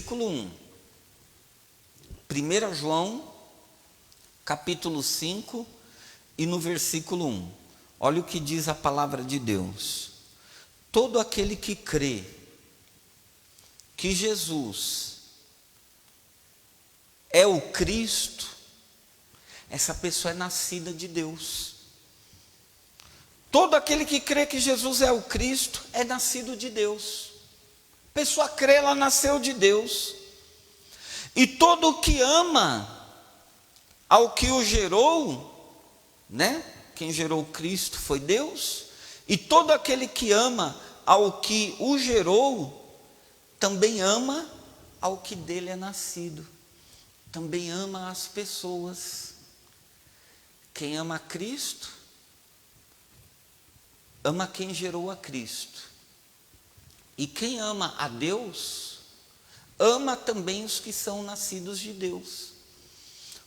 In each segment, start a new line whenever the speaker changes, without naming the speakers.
versículo 1. 1 João, capítulo 5, e no versículo 1. Olha o que diz a palavra de Deus. Todo aquele que crê que Jesus é o Cristo, essa pessoa é nascida de Deus. Todo aquele que crê que Jesus é o Cristo é nascido de Deus. A pessoa crê, ela nasceu de Deus. E todo o que ama ao que o gerou, né? Quem gerou Cristo foi Deus. E todo aquele que ama ao que o gerou, também ama ao que dele é nascido. Também ama as pessoas. Quem ama a Cristo, ama quem gerou a Cristo. E quem ama a Deus, ama também os que são nascidos de Deus.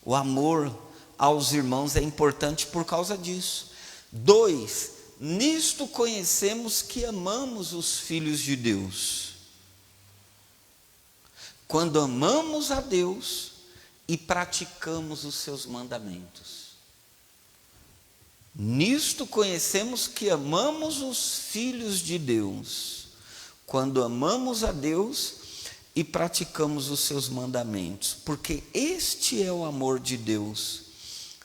O amor aos irmãos é importante por causa disso. 2, nisto conhecemos que amamos os filhos de Deus, quando amamos a Deus e praticamos os seus mandamentos. Nisto conhecemos que amamos os filhos de Deus, quando amamos a Deus e praticamos os seus mandamentos. Porque este é o amor de Deus,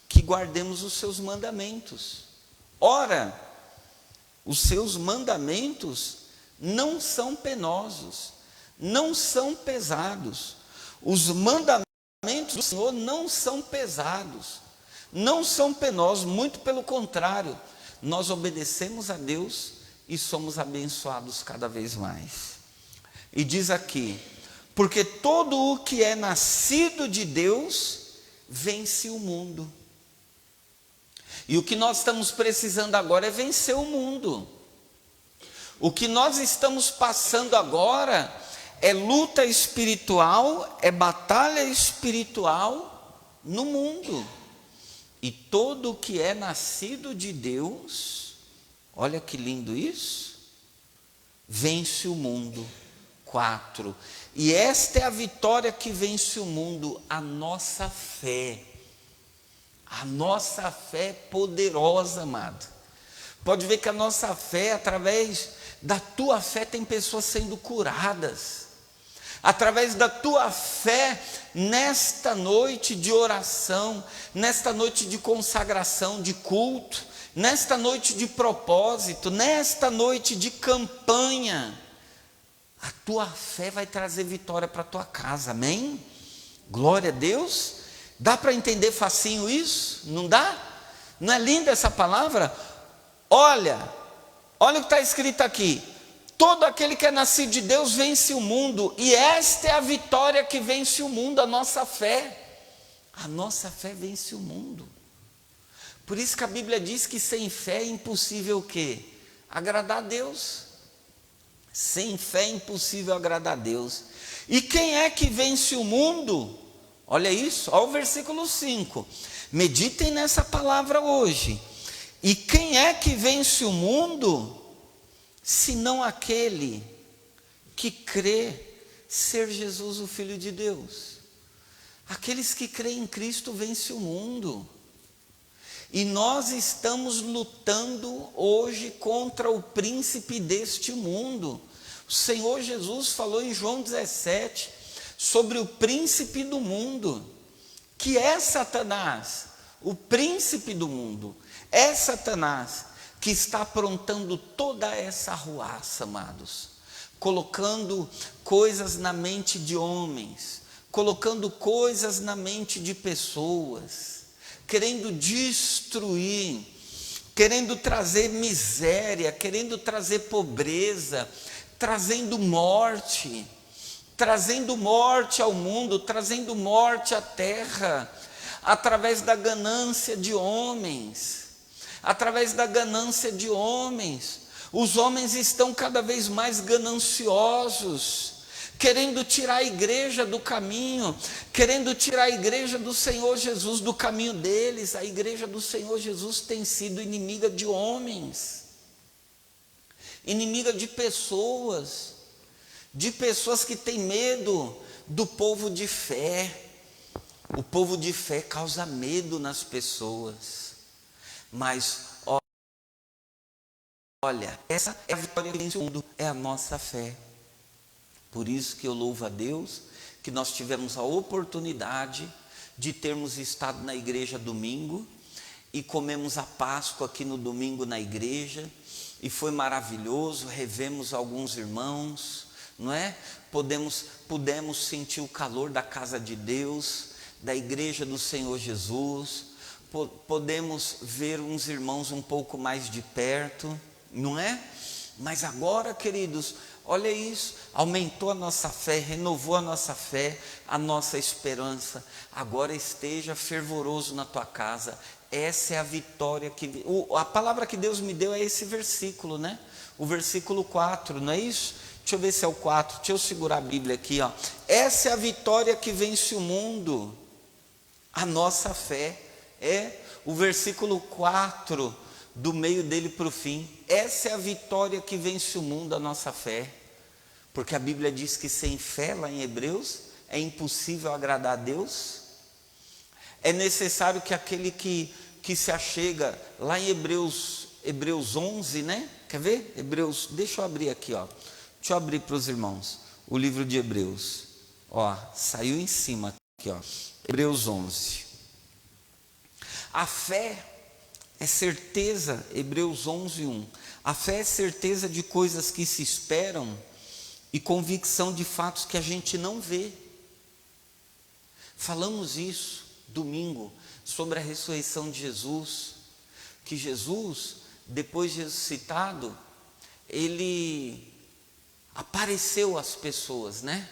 que guardemos os seus mandamentos. Ora, os seus mandamentos não são penosos, não são pesados. Os mandamentos do Senhor não são pesados, não são penosos, muito pelo contrário, nós obedecemos a Deus e somos abençoados cada vez mais. E diz aqui, porque todo o que é nascido de Deus vence o mundo. E o que nós estamos precisando agora é vencer o mundo. O que nós estamos passando agora é luta espiritual, é batalha espiritual no mundo. E todo o que é nascido de Deus, olha que lindo isso, vence o mundo. 4. E esta é a vitória que vence o mundo, a nossa fé. A nossa fé é poderosa, amado. Pode ver que a nossa fé, através da tua fé, tem pessoas sendo curadas. Através da tua fé, nesta noite de oração, nesta noite de consagração, de culto, nesta noite de propósito, nesta noite de campanha, a tua fé vai trazer vitória para a tua casa, amém? Glória a Deus. Dá para entender facinho isso? Não dá? Não é linda essa palavra? Olha o que está escrito aqui. Todo aquele que é nascido de Deus vence o mundo. E esta é a vitória que vence o mundo, a nossa fé. A nossa fé vence o mundo. Por isso que a Bíblia diz que sem fé é impossível o quê? Agradar a Deus. Sem fé é impossível agradar a Deus. E quem é que vence o mundo? Olha isso, olha o versículo 5. Meditem nessa palavra hoje. E quem é que vence o mundo, senão aquele que crê ser Jesus o Filho de Deus? Aqueles que creem em Cristo vencem o mundo. E nós estamos lutando hoje contra o príncipe deste mundo. O Senhor Jesus falou em João 17 sobre o príncipe do mundo, que é Satanás, o príncipe do mundo. É Satanás que está aprontando toda essa arruaça, amados, colocando coisas na mente de homens, colocando coisas na mente de pessoas, querendo destruir, querendo trazer miséria, querendo trazer pobreza, trazendo morte ao mundo, trazendo morte à terra, através da ganância de homens, os homens estão cada vez mais gananciosos, querendo tirar a igreja do caminho, querendo tirar a igreja do Senhor Jesus do caminho deles. A igreja do Senhor Jesus tem sido inimiga de homens, inimiga de pessoas que têm medo do povo de fé. O povo de fé causa medo nas pessoas. Mas olha, essa é a vitória que vence o mundo, é a nossa fé. Por isso que eu louvo a Deus, que nós tivemos a oportunidade de termos estado na igreja domingo, e comemos a Páscoa aqui no domingo na igreja, e foi maravilhoso, revemos alguns irmãos, não é? Pudemos sentir o calor da casa de Deus, da igreja do Senhor Jesus, podemos ver uns irmãos um pouco mais de perto, não é? Mas agora, queridos, olha isso, aumentou a nossa fé, renovou a nossa fé, a nossa esperança. Agora esteja fervoroso na tua casa. Essa é a vitória que... a palavra que Deus me deu é esse versículo, né? O versículo 4, não é isso? Deixa eu ver se é o 4, deixa eu segurar a Bíblia aqui, ó. Essa é a vitória que vence o mundo, a nossa fé. É o versículo 4, do meio dele para o fim. Essa é a vitória que vence o mundo, a nossa fé. Porque a Bíblia diz que sem fé, lá em Hebreus, é impossível agradar a Deus. É necessário que aquele que se achega, lá em Hebreus 11, né? Quer ver? Hebreus, deixa eu abrir aqui, ó. Deixa eu abrir para os irmãos, o livro de Hebreus. Ó, saiu em cima aqui, ó. Hebreus 11. A fé é certeza, Hebreus 11, 1. A fé é certeza de coisas que se esperam e convicção de fatos que a gente não vê. Falamos isso domingo, sobre a ressurreição de Jesus, que Jesus, depois de ressuscitado, ele apareceu às pessoas, né?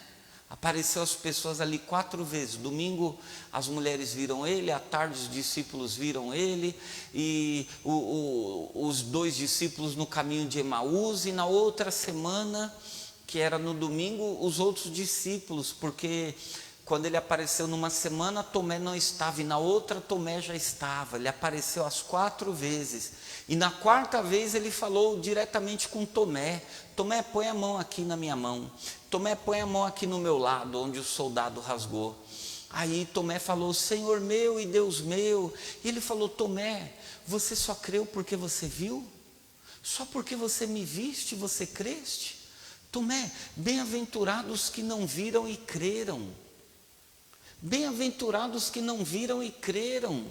Apareceu às pessoas ali 4 vezes. Domingo as mulheres viram ele, à tarde os discípulos viram ele, e os 2 discípulos no caminho de Emaús, e na outra semana, que era no domingo, os outros discípulos, porque quando ele apareceu numa semana, Tomé não estava, e na outra Tomé já estava. Ele apareceu as 4 vezes, e na 4ª vez ele falou diretamente com Tomé. Tomé, põe a mão aqui na minha mão. Tomé, põe a mão aqui no meu lado, onde o soldado rasgou. Aí Tomé falou, Senhor meu e Deus meu. E ele falou, Tomé, você só creu porque você viu? Só porque você me viste, você creste? Tomé, bem-aventurados que não viram e creram. Bem-aventurados que não viram e creram.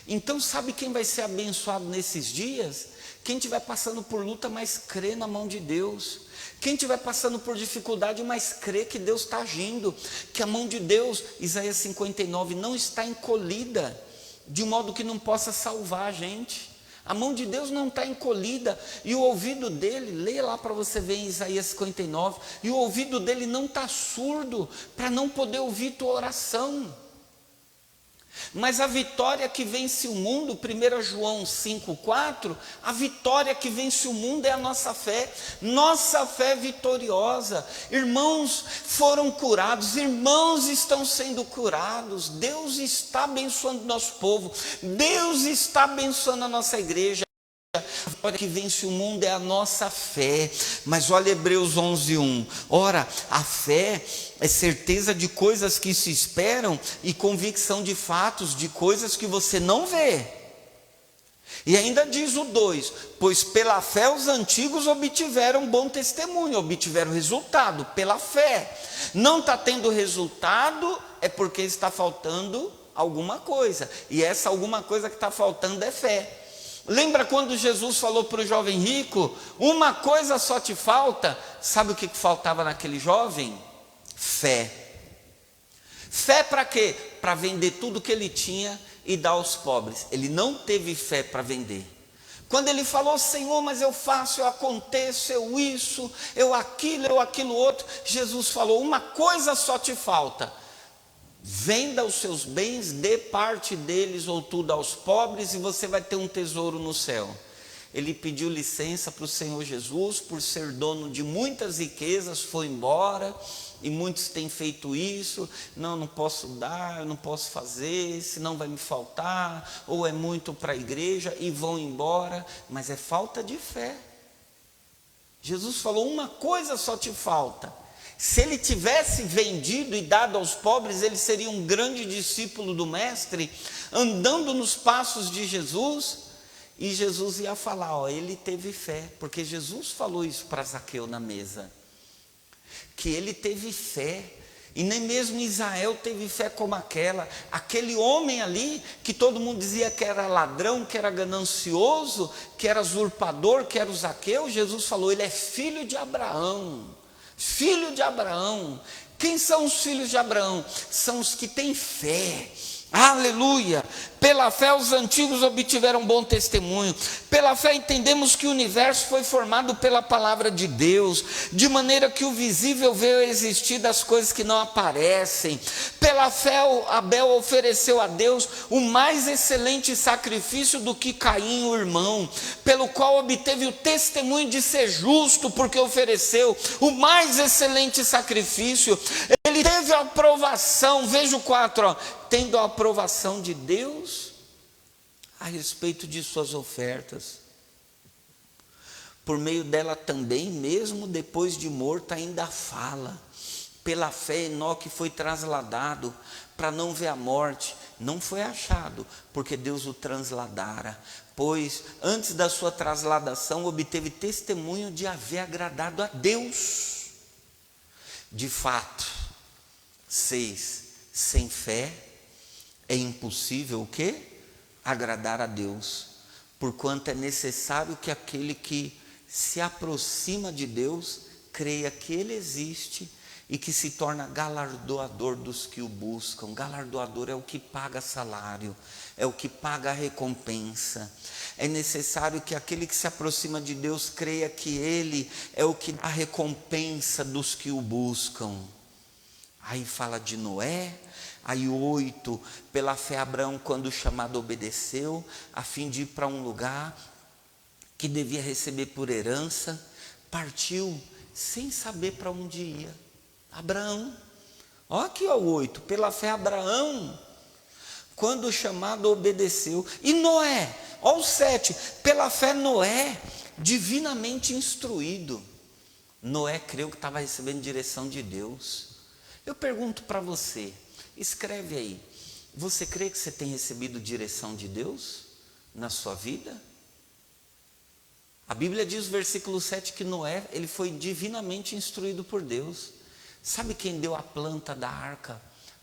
Então sabe quem vai ser abençoado nesses dias? Quem estiver passando por luta, mas crê na mão de Deus. Quem estiver passando por dificuldade, mas crê que Deus está agindo, que a mão de Deus, Isaías 59, não está encolhida, de modo que não possa salvar a gente. A mão de Deus não está encolhida, e o ouvido dele, leia lá para você ver em Isaías 59, e o ouvido dele não está surdo, para não poder ouvir tua oração. Mas a vitória que vence o mundo, 1 João 5,4, a vitória que vence o mundo é a nossa fé é vitoriosa. Irmãos foram curados, irmãos estão sendo curados, Deus está abençoando nosso povo, Deus está abençoando a nossa igreja. A vitória que vence o mundo é a nossa fé. Mas olha Hebreus 11:1. Ora, a fé é certeza de coisas que se esperam e convicção de fatos de coisas que você não vê. E ainda diz o 2: pois pela fé os antigos obtiveram bom testemunho, obtiveram resultado pela fé. Não está tendo resultado é porque está faltando alguma coisa, e essa alguma coisa que está faltando é fé. Lembra quando Jesus falou para o jovem rico, uma coisa só te falta? Sabe o que faltava naquele jovem? Fé. Fé para quê? Para vender tudo que ele tinha e dar aos pobres. Ele não teve fé para vender. Quando ele falou, Senhor, mas eu faço, eu aconteço, eu isso, eu aquilo outro, Jesus falou, uma coisa só te falta. Venda os seus bens, dê parte deles ou tudo aos pobres e você vai ter um tesouro no céu. Ele pediu licença para o Senhor Jesus, por ser dono de muitas riquezas, foi embora, e muitos têm feito isso, não posso dar, eu não posso fazer, senão vai me faltar, ou é muito para a igreja, e vão embora, mas é falta de fé. Jesus falou, uma coisa só te falta, Se ele tivesse vendido e dado aos pobres, ele seria um grande discípulo do mestre, andando nos passos de Jesus, e Jesus ia falar, ó, ele teve fé, porque Jesus falou isso para Zaqueu na mesa, que ele teve fé, e nem mesmo Israel teve fé como aquele homem ali, que todo mundo dizia que era ladrão, que era ganancioso, que era usurpador, que era o Zaqueu. Jesus falou, ele é filho de Abraão, filho de Abraão. Quem são os filhos de Abraão? São os que têm fé. Aleluia! Pela fé os antigos obtiveram bom testemunho. Pela fé entendemos que o universo foi formado pela palavra de Deus, de maneira que o visível veio a existir das coisas que não aparecem. Pela fé Abel ofereceu a Deus o mais excelente sacrifício do que Caim, o irmão, pelo qual obteve o testemunho de ser justo, porque ofereceu o mais excelente sacrifício. Ele teve a aprovação, veja o 4, ó, tendo a aprovação de Deus a respeito de suas ofertas. Por meio dela também, mesmo depois de morto, ainda fala. Pela fé Enoque foi trasladado para não ver a morte. Não foi achado, porque Deus o transladara. Pois antes da sua trasladação obteve testemunho de haver agradado a Deus. De fato, 6. Sem fé é impossível o quê? Agradar a Deus, porquanto é necessário que aquele que se aproxima de Deus creia que Ele existe e que se torna galardoador dos que o buscam. Galardoador é o que paga salário, é o que paga a recompensa. É necessário que aquele que se aproxima de Deus creia que Ele é o que dá a recompensa dos que o buscam. Aí fala de Noé. Aí 8, pela fé Abraão, quando chamado, obedeceu, a fim de ir para um lugar que devia receber por herança, partiu sem saber para onde ia. Abraão, olha aqui o 8, pela fé Abraão, quando chamado, obedeceu. E Noé, olha o 7, pela fé Noé, divinamente instruído. Noé creu que estava recebendo direção de Deus. Eu pergunto para você, escreve aí, você crê que você tem recebido direção de Deus na sua vida? A Bíblia diz no versículo 7 que Noé, ele foi divinamente instruído por Deus. Sabe quem deu a planta da arca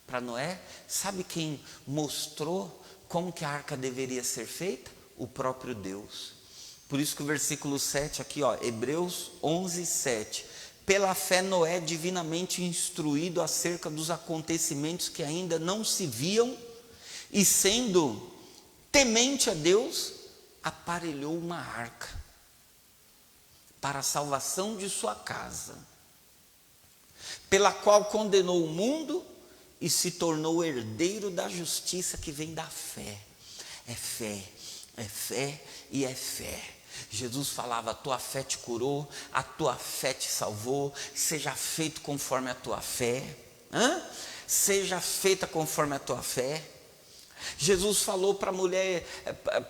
para Noé? Sabe quem mostrou como que a arca deveria ser feita? O próprio Deus. Por isso que o versículo 7 aqui, ó, Hebreus 11, 7. Pela fé Noé, divinamente instruído acerca dos acontecimentos que ainda não se viam, e sendo temente a Deus, aparelhou uma arca para a salvação de sua casa, pela qual condenou o mundo e se tornou herdeiro da justiça que vem da fé. É fé, é fé e é fé. Jesus falava, a tua fé te curou, a tua fé te salvou, seja feito conforme a tua fé. Seja feita conforme a tua fé. Jesus falou para a mulher,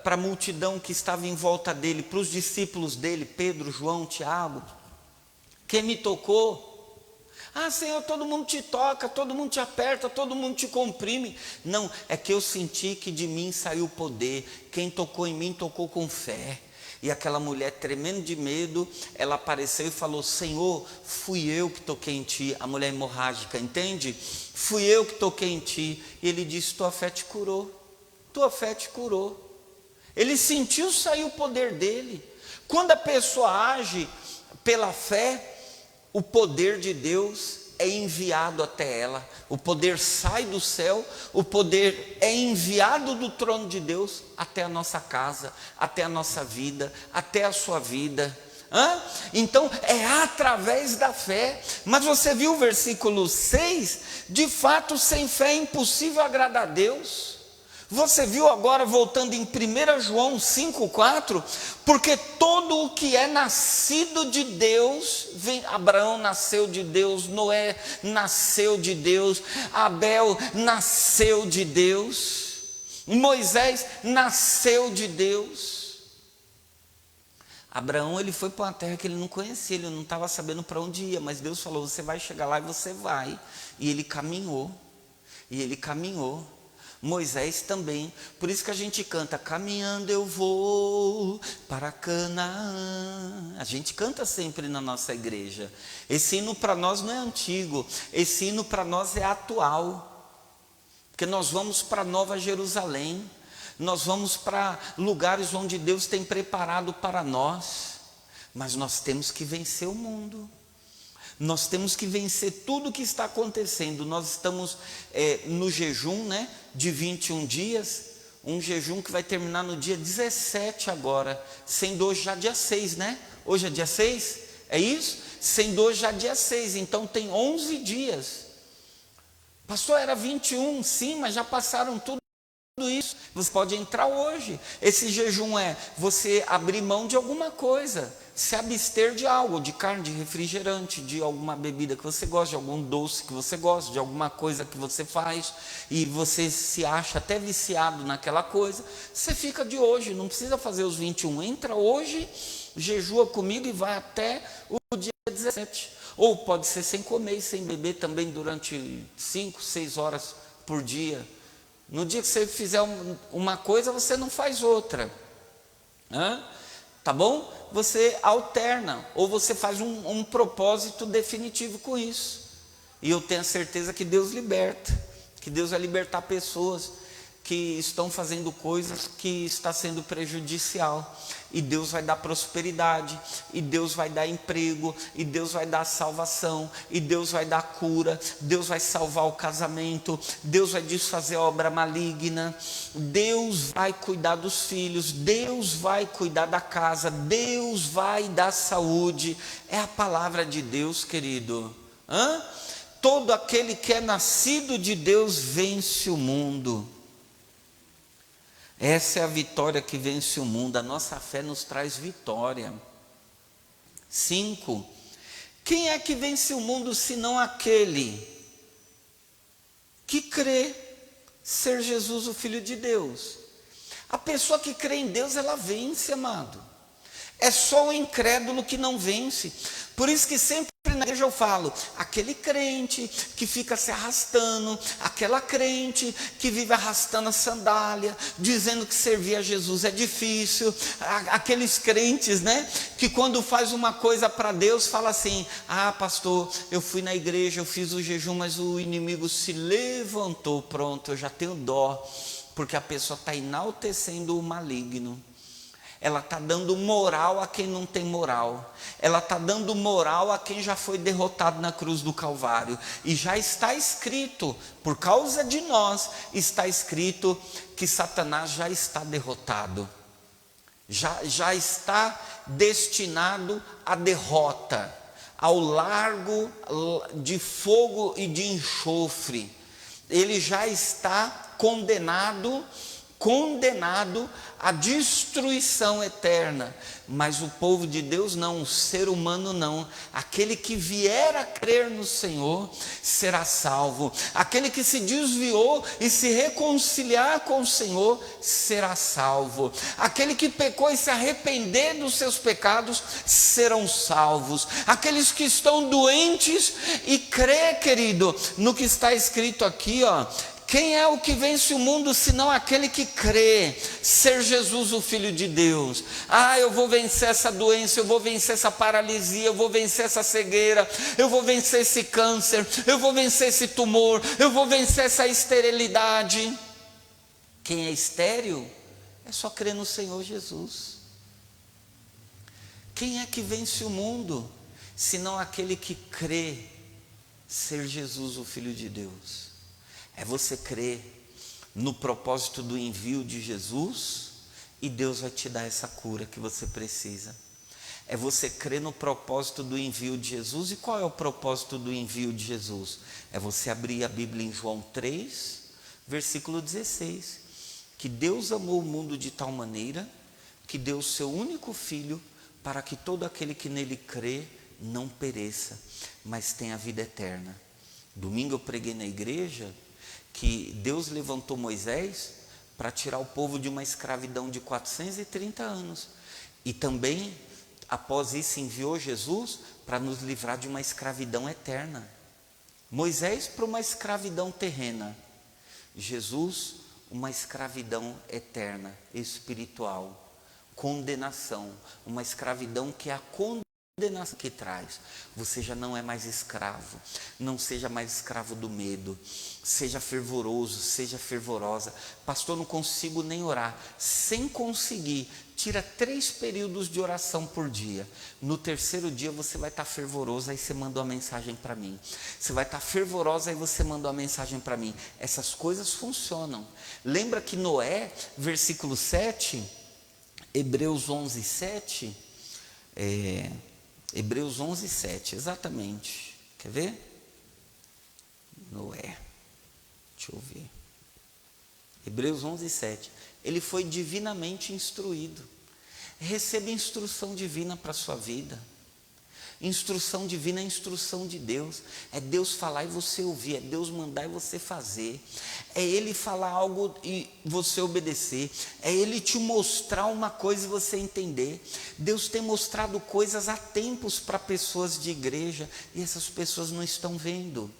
para a multidão que estava em volta dele, para os discípulos dele, Pedro, João, Tiago, quem me tocou? Ah, Senhor, todo mundo te toca, todo mundo te aperta, todo mundo te comprime. Não, é que eu senti que de mim saiu poder. Quem tocou em mim, tocou com fé. E aquela mulher, tremendo de medo, ela apareceu e falou, Senhor, fui eu que toquei em ti. A mulher hemorrágica, entende? Fui eu que toquei em ti. E ele disse, tua fé te curou. Tua fé te curou. Ele sentiu sair o poder dele. Quando a pessoa age pela fé, o poder de Deus é enviado até ela. O poder sai do céu, o poder é enviado do trono de Deus até a nossa casa, até a nossa vida, até a sua vida. Então é através da fé. Mas você viu o versículo 6? De fato, sem fé é impossível agradar a Deus. Você viu agora, voltando em 1 João 5,4, porque todo o que é nascido de Deus, Abraão nasceu de Deus, Noé nasceu de Deus, Abel nasceu de Deus, Moisés nasceu de Deus. Abraão, ele foi para uma terra que ele não conhecia, ele não estava sabendo para onde ia, mas Deus falou, você vai chegar lá e você vai. E ele caminhou, e ele caminhou. Moisés também, por isso que a gente canta, caminhando eu vou para Canaã. A gente canta sempre na nossa igreja. Esse hino para nós não é antigo, esse hino para nós é atual, porque nós vamos para Nova Jerusalém, nós vamos para lugares onde Deus tem preparado para nós, mas nós temos que vencer o mundo. Nós temos que vencer tudo o que está acontecendo. Nós estamos no jejum, né, de 21 dias, um jejum que vai terminar no dia 17 agora, sendo hoje já dia 6, né? Hoje é dia 6, é isso? Sendo hoje já dia 6, então tem 11 dias. Pastor, era 21, sim, mas já passaram tudo isso. Você pode entrar hoje. Esse jejum é você abrir mão de alguma coisa, se abster de algo, de carne, de refrigerante, de alguma bebida que você gosta, de algum doce que você gosta, de alguma coisa que você faz e você se acha até viciado naquela coisa. Você fica de hoje, não precisa fazer os 21, entra hoje, jejua comigo e vai até o dia 17. Ou pode ser sem comer e sem beber também durante 5, 6 horas por dia. No dia que você fizer uma coisa, você não faz outra. Tá bom? Você alterna, ou você faz um propósito definitivo com isso. E eu tenho a certeza que Deus liberta, que Deus vai libertar pessoas que estão fazendo coisas que está sendo prejudicial. E Deus vai dar prosperidade, e Deus vai dar emprego, e Deus vai dar salvação, e Deus vai dar cura, Deus vai salvar o casamento, Deus vai desfazer a obra maligna, Deus vai cuidar dos filhos, Deus vai cuidar da casa, Deus vai dar saúde. É a palavra de Deus, querido. Todo aquele que é nascido de Deus vence o mundo. Essa é a vitória que vence o mundo. A nossa fé nos traz vitória. 5. Quem é que vence o mundo senão aquele que crê ser Jesus o Filho de Deus? A pessoa que crê em Deus, ela vence, amado. É só o incrédulo que não vence. Por isso que sempre na igreja eu falo, aquele crente que fica se arrastando, aquela crente que vive arrastando a sandália, dizendo que servir a Jesus é difícil, aqueles crentes, né, que quando faz uma coisa para Deus, fala assim, pastor, eu fui na igreja, eu fiz o jejum, mas o inimigo se levantou, pronto, eu já tenho dó, porque a pessoa está enaltecendo o maligno. Ela está dando moral a quem não tem moral. Ela está dando moral a quem já foi derrotado na cruz do Calvário. E já está escrito, por causa de nós, está escrito que Satanás já está derrotado. Já está destinado à derrota, ao largo de fogo e de enxofre. Ele já está condenado à destruição eterna. Mas o povo de Deus não, o ser humano não. Aquele que vier a crer no Senhor será salvo. Aquele que se desviou e se reconciliar com o Senhor será salvo. Aquele que pecou e se arrepender dos seus pecados serão salvos. Aqueles que estão doentes e crê, querido, no que está escrito aqui, quem é o que vence o mundo, senão aquele que crê ser Jesus o Filho de Deus? Eu vou vencer essa doença, eu vou vencer essa paralisia, eu vou vencer essa cegueira, eu vou vencer esse câncer, eu vou vencer esse tumor, eu vou vencer essa esterilidade. Quem é estéril, é só crer no Senhor Jesus. Quem é que vence o mundo, senão aquele que crê ser Jesus o Filho de Deus? É você crer no propósito do envio de Jesus e Deus vai te dar essa cura que você precisa. É você crer no propósito do envio de Jesus. E qual é o propósito do envio de Jesus? É você abrir a Bíblia em João 3, versículo 16. Que Deus amou o mundo de tal maneira que deu o seu único Filho para que todo aquele que nele crê não pereça, mas tenha vida eterna. Domingo eu preguei na igreja que Deus levantou Moisés para tirar o povo de uma escravidão de 430 anos. E também após isso enviou Jesus para nos livrar de uma escravidão eterna. Moisés para uma escravidão terrena, Jesus uma escravidão eterna, espiritual, condenação, uma escravidão que é a condenação que traz. Você já não é mais escravo, não seja mais escravo do medo, seja fervoroso, seja fervorosa. Pastor, não consigo nem orar. Sem conseguir, tira 3 períodos de oração por dia. No 3º dia você vai estar fervoroso, aí você manda uma mensagem para mim. Você vai estar fervorosa, aí você manda uma mensagem para mim. Essas coisas funcionam. Lembra que Noé, versículo 7, Hebreus 11, 7, Hebreus 11, 7, exatamente. Quer ver? Noé. Deixa eu ver. Hebreus 11, 7. Ele foi divinamente instruído. Receba instrução divina para a sua vida. Instrução divina é instrução de Deus. É Deus falar e você ouvir. É Deus mandar e você fazer. É Ele falar algo e você obedecer. É Ele te mostrar uma coisa e você entender. Deus tem mostrado coisas há tempos para pessoas de igreja e essas pessoas não estão vendo.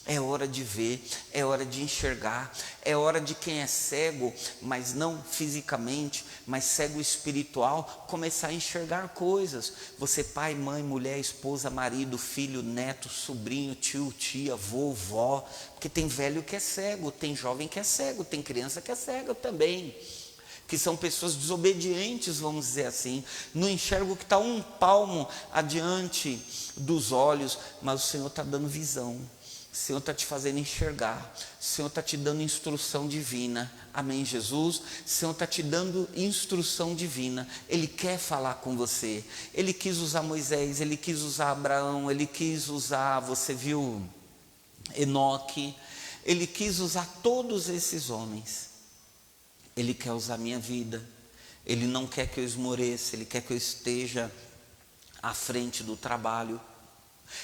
É hora de ver, é hora de enxergar, é hora de quem é cego, mas não fisicamente, mas cego espiritual, começar a enxergar coisas. Você pai, mãe, mulher, esposa, marido, filho, neto, sobrinho, tio, tia, vovó, porque tem velho que é cego, tem jovem que é cego, tem criança que é cega também, que são pessoas desobedientes, vamos dizer assim, não enxerga o que está um palmo adiante dos olhos, mas o Senhor está dando visão. O Senhor está te fazendo enxergar, o Senhor está te dando instrução divina, amém, Jesus? O Senhor está te dando instrução divina, Ele quer falar com você. Ele quis usar Moisés, Ele quis usar Abraão, Ele quis usar, você viu, Enoque, Ele quis usar todos esses homens. Ele quer usar a minha vida, Ele não quer que eu esmoreça, Ele quer que eu esteja à frente do trabalho.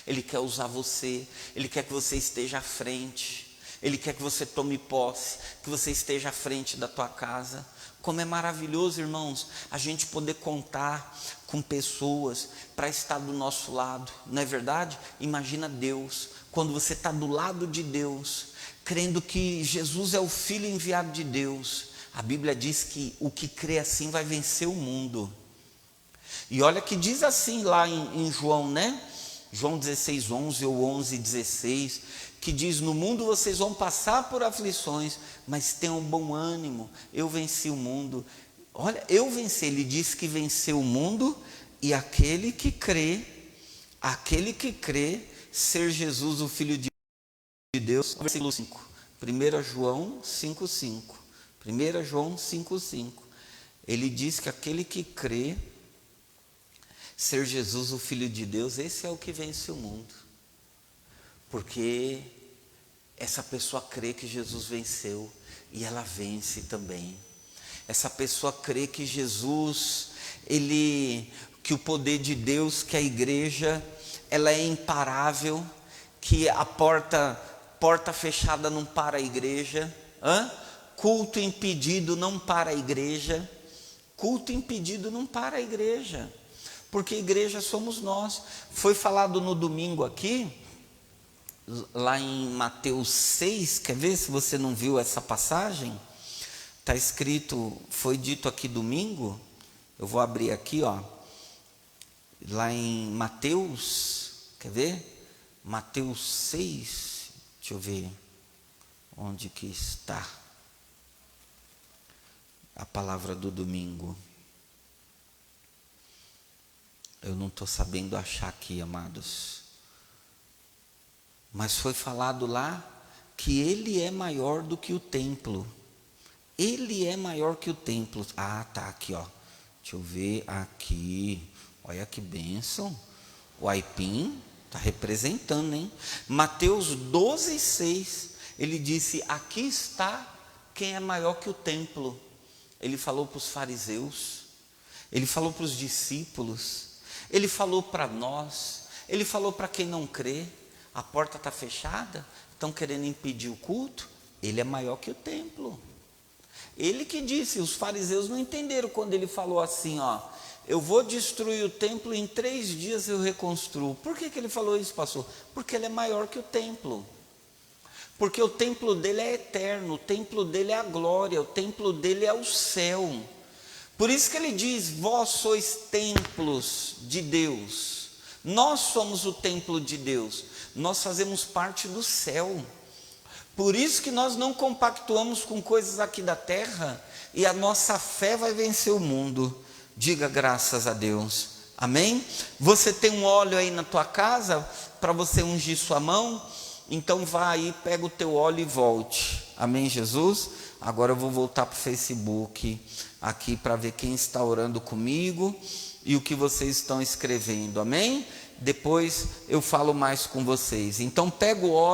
Ele quer usar você, Ele quer que você esteja à frente, Ele quer que você tome posse, que você esteja à frente da tua casa. Como é maravilhoso, irmãos, a gente poder contar com pessoas para estar do nosso lado, não é verdade? Imagina Deus, quando você está do lado de Deus, crendo que Jesus é o Filho enviado de Deus. A Bíblia diz que o que crê assim vai vencer o mundo. E olha que diz assim lá em João, né? João 16, 11 ou 11, 16, que diz: no mundo vocês vão passar por aflições, mas tenham bom ânimo, eu venci o mundo. Olha, eu venci, ele diz que venceu o mundo, e aquele que crê ser Jesus o Filho de Deus, versículo 5, 1 João 5, 5, 1 João 5, 5, ele diz que aquele que crê ser Jesus o Filho de Deus, esse é o que vence o mundo, porque essa pessoa crê que Jesus venceu, e ela vence também. Essa pessoa crê que Jesus, que o poder de Deus, que a igreja, ela é imparável, que a porta fechada não para a igreja, culto impedido não para a igreja, culto impedido não para a igreja, porque igreja somos nós. Foi falado no domingo aqui, lá em Mateus 6, quer ver se você não viu essa passagem? Está escrito, foi dito aqui domingo, eu vou abrir aqui, ó, lá em Mateus, quer ver? Mateus 6, deixa eu ver, onde que está a palavra do domingo. Eu não estou sabendo achar aqui, amados. Mas foi falado lá que Ele é maior do que o templo. Ele é maior que o templo. Ah, tá aqui, ó. Deixa eu ver aqui. Olha que bênção. O Aipim está representando, hein? Mateus 12, 6. Ele disse: aqui está quem é maior que o templo. Ele falou para os fariseus. Ele falou para os discípulos. Ele falou para nós, Ele falou para quem não crê. A porta está fechada, estão querendo impedir o culto, Ele é maior que o templo. Ele que disse, os fariseus não entenderam quando Ele falou assim, ó, eu vou destruir o templo, em 3 dias eu reconstruo. Por que ele falou isso, pastor? Porque ele é maior que o templo. Porque o templo dele é eterno, o templo dele é a glória, o templo dele é o céu. Por isso que ele diz: vós sois templos de Deus. Nós somos o templo de Deus, nós fazemos parte do céu. Por isso que nós não compactuamos com coisas aqui da terra, e a nossa fé vai vencer o mundo. Diga graças a Deus, amém? Você tem um óleo aí na tua casa, para você ungir sua mão? Então vá aí, pega o teu óleo e volte, amém Jesus? Agora eu vou voltar para o Facebook, aqui para ver quem está orando comigo, e o que vocês estão escrevendo, amém? Depois eu falo mais com vocês. Então pega o óleo.